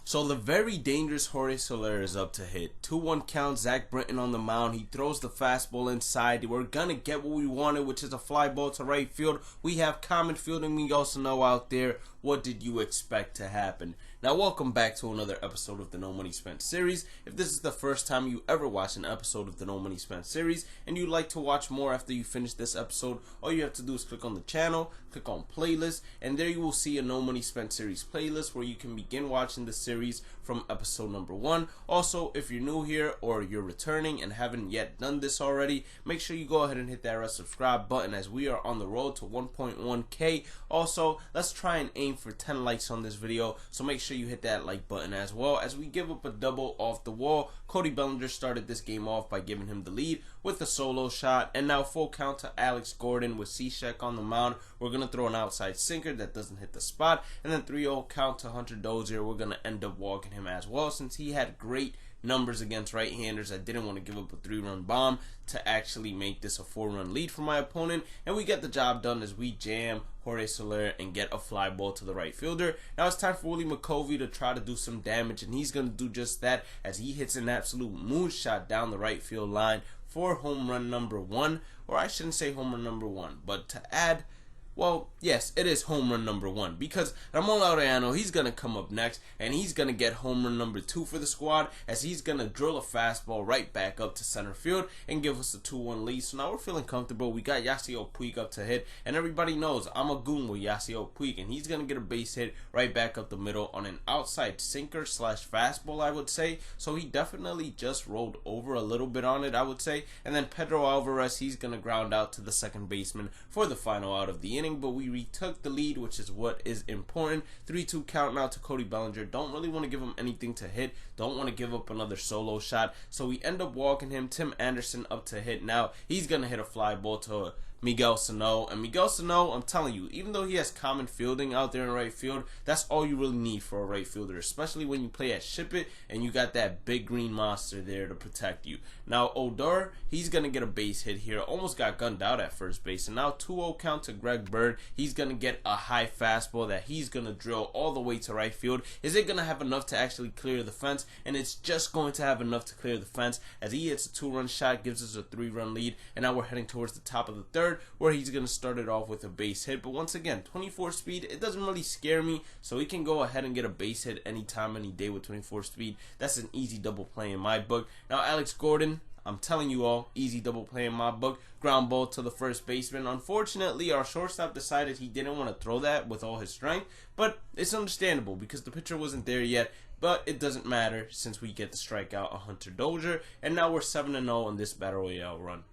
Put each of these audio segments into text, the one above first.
So the very dangerous Jorge Soler is up to hit. 2-1 count, Zach Britton on the mound. He throws the fastball inside. We're going to get what we wanted, which is a fly ball to right field. We have common fielding Miguel Sano out there. What did you expect to happen? Now, welcome back to another episode of the No Money Spent series. If this is the first time you ever watch an episode of the No Money Spent series and you'd like to watch more after you finish this episode, all you have to do is click on the channel, click on playlist, and there you will see a No Money Spent series playlist where you can begin watching the series from episode number 1. Also, if you're new here or you're returning and haven't yet done this already, make sure you go ahead and hit that red subscribe button as we are on the road to 1.1k. Also, let's try and aim for 10 likes on this video, so make sure you hit that like button as well as we give up a double off the wall. Cody Bellinger started this game off by giving him the lead with a solo shot, and now full count to Alex Gordon with Cishek on the mound. We're going to throw an outside sinker that doesn't hit the spot, and then 3-0 count to Hunter Dozier. We're going to end up walking him as well since he had great numbers against right-handers. I didn't want to give up a 3-run bomb to actually make this a 4-run lead for my opponent, and we get the job done as we jam Jorge Soler and get a fly ball to the right fielder. Now it's time for Willie McCovey to try to do some damage, and he's going to do just that as he hits an absolute moonshot down the right field line for home run number 1, or I shouldn't say home run number 1, but to add, well, yes, it is home run number 1 because Ramon Laureano, he's going to come up next and he's going to get home run number 2 for the squad as he's going to drill a fastball right back up to center field and give us a 2-1 lead. So now we're feeling comfortable. We got Yasiel Puig up to hit, and everybody knows I'm a goon with Yasiel Puig, and he's going to get a base hit right back up the middle on an outside sinker slash fastball, I would say. So he definitely just rolled over a little bit on it, I would say. And then Pedro Alvarez, he's going to ground out to the second baseman for the final out of the inning. But we retook the lead, which is what is important. 3-2 count now to Cody Bellinger. Don't really want to give him anything to hit. Don't want to give up another solo shot. So we end up walking him. Tim Anderson up to hit. Now he's going to hit a fly ball to Miguel Sano. And Miguel Sano, I'm telling you, even though he has common fielding out there in right field, that's all you really need for a right fielder, especially when you play at Ship It and you got that big green monster there to protect you. Now Odor, he's going to get a base hit here. Almost got gunned out at first base. And now 2-0 count to Greg Bird. He's going to get a high fastball that he's going to drill all the way to right field. Is it going to have enough to actually clear the fence? And it's just going to have enough to clear the fence as he hits a 2-run shot, gives us a 3-run lead. And now we're heading towards the top of the third, where he's going to start it off with a base hit. But once again, 24 speed, it doesn't really scare me, so he can go ahead and get a base hit anytime, any day with 24 speed. That's an easy double play in my book. Now Alex Gordon, I'm telling you all, easy double play in my book. Ground ball to the first baseman. Unfortunately, our shortstop decided he didn't want to throw that with all his strength, but it's understandable because the pitcher wasn't there yet. But it doesn't matter since we get the strikeout on Hunter Dozier, and now we're 7-0 on this Battle Royale run.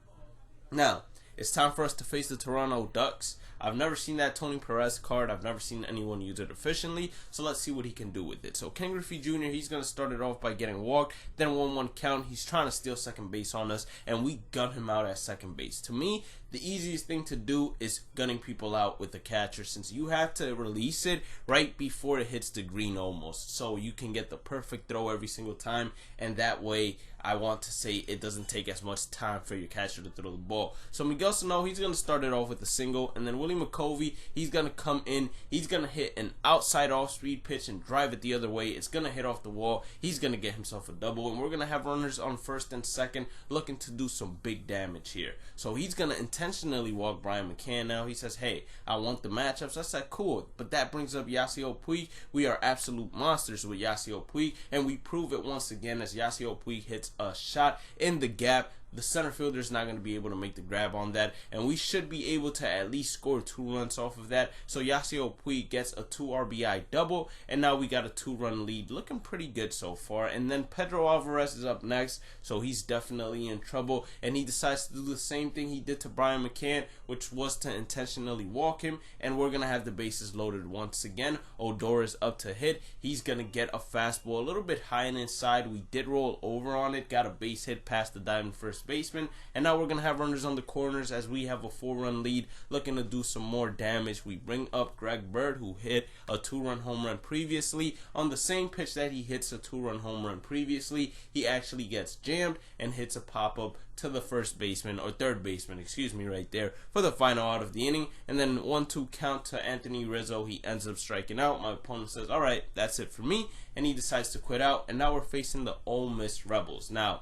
Now, it's time for us to face the Toronto Ducks. I've never seen that Tony Perez card. I've never seen anyone use it efficiently. So let's see what he can do with it. So Ken Griffey Jr., he's going to start it off by getting walked. Then 1-1 count. He's trying to steal second base on us, and we gun him out at second base. To me, the easiest thing to do is gunning people out with the catcher, since you have to release it right before it hits the green almost, so you can get the perfect throw every single time, and that way I want to say it doesn't take as much time for your catcher to throw the ball. So Miguel Sano, he's going to start it off with a single, and then Willie McCovey, he's going to come in, he's going to hit an outside off-speed pitch and drive it the other way. It's going to hit off the wall. He's going to get himself a double, and we're going to have runners on first and second looking to do some big damage here. So he's going to intentionally walk Brian McCann now. He says, hey, I want the matchups. I said, cool. But that brings up Yasiel Puig. We are absolute monsters with Yasiel Puig, and we prove it once again as Yasiel Puig hits a shot in the gap. The center fielder is not going to be able to make the grab on that, and we should be able to at least score 2 runs off of that. So Yasiel Puig gets a 2 RBI double, and now we got a 2-run lead, looking pretty good so far. And then Pedro Alvarez is up next, so he's definitely in trouble, and he decides to do the same thing he did to Brian McCann, which was to intentionally walk him, and we're going to have the bases loaded once again. Odor is up to hit. He's going to get a fastball a little bit high and inside. We did roll over on it, got a base hit past the diamond first first baseman. And now we're going to have runners on the corners as we have a 4-run lead, looking to do some more damage. We bring up Greg Bird, who hit a 2-run home run previously. On the same pitch that he hits a 2-run home run previously, he actually gets jammed and hits a pop-up to the first baseman, or third baseman, excuse me, right there for the final out of the inning. And then 1-2 count to Anthony Rizzo. He ends up striking out. My opponent says, all right, that's it for me, and he decides to quit out. And now we're facing the Ole Miss Rebels. Now,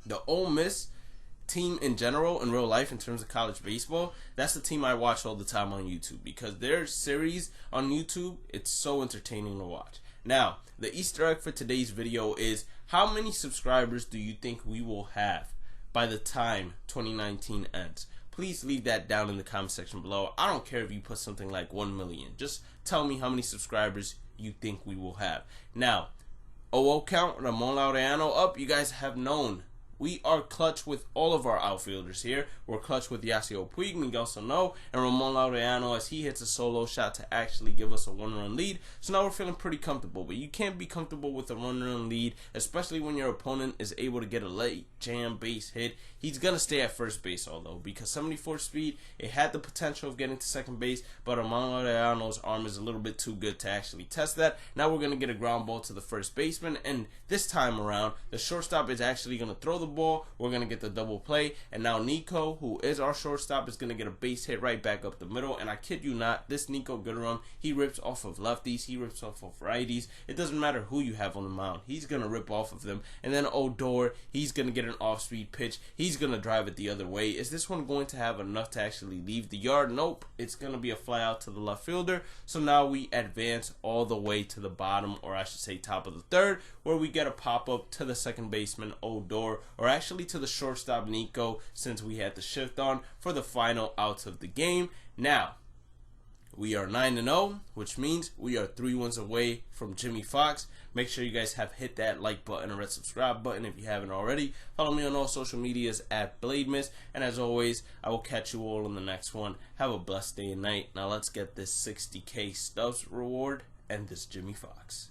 the Ole Miss team in general, in real life, in terms of college baseball, that's the team I watch all the time on YouTube, because their series on YouTube, it's so entertaining to watch. Now, the Easter egg for today's video is, how many subscribers do you think we will have by the time 2019 ends? Please leave that down in the comment section below. I don't care if you put something like 1 million. Just tell me how many subscribers you think we will have. Now, OO count, Ramon Laureano up. You guys have known we are clutch with all of our outfielders here. We're clutch with Yasiel Puig, Miguel Sano, and Ramon Laureano as he hits a solo shot to actually give us a 1-run lead. So now we're feeling pretty comfortable. But you can't be comfortable with a 1-run lead, especially when your opponent is able to get a late jam base hit. He's going to stay at first base, although, because 74 speed, it had the potential of getting to second base, but Ramon Laureano's arm is a little bit too good to actually test that. Now we're going to get a ground ball to the first baseman, and this time around, the shortstop is actually going to throw the ball. We're going to get the double play, and now Nico, who is our shortstop, is going to get a base hit right back up the middle. And I kid you not, this Nico Gooderum, he rips off of lefties, he rips off of righties. It doesn't matter who you have on the mound, he's going to rip off of them. And then Odor, he's going to get an off-speed pitch, he's going to drive it the other way. Is this one going to have enough to actually leave the yard? Nope, it's going to be a fly out to the left fielder. So now we advance all the way to the bottom, or I should say top of the third, where we get a pop-up to the second baseman Odor, or actually to the shortstop Nico, since we had the shift on for the final outs of the game. Now, we are 9-0, which means we are 3 wins away from Jimmy Fox. Make sure you guys have hit that like button and red subscribe button if you haven't already. Follow me on all social medias at Bhlademyst. And as always, I will catch you all in the next one. Have a blessed day and night. Now let's get this 60K Stubbs reward and this Jimmy Fox.